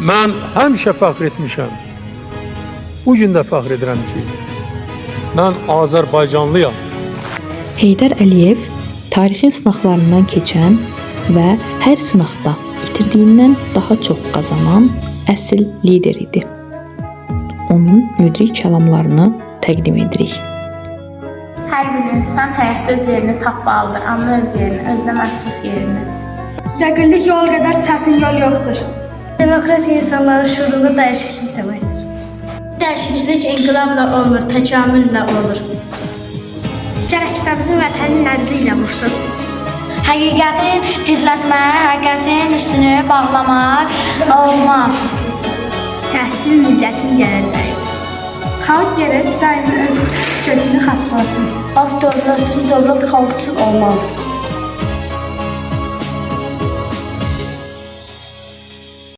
Mən həmişə fəxr etmişəm. Bu gün də fəxr edirəm ki, mən Azərbaycanlıyam. Heydər Əliyev tarixin sınaqlarından keçən və hər sınaqda itirdiyindən daha çox qazanan əsl lider idi. Onun müdrik kəlamlarını təqdim edirik. Hər bir insan həyatda öz yerini tapmalıdır, amma öz yerini, özünə məxsus yerini. Müstəqillik yol qədər çətin yol yoxdur. Demokratiya insanların şuurunda dəyişiklik deməkdir. Dəyişiklik inqilabla olmur, təkamüllə olur. Gərək kitabımızın vətənin nəbzi ilə vursun. Həqiqəti gizlətmək, həqiqətin üstünü bağlamaq olmaz. Təhsil millətin gələcəyidir. Xalq gərək daima öz kökünü xatırlasın. Xalq dövlət üçün, dövlət xalq üçün olmalıdır.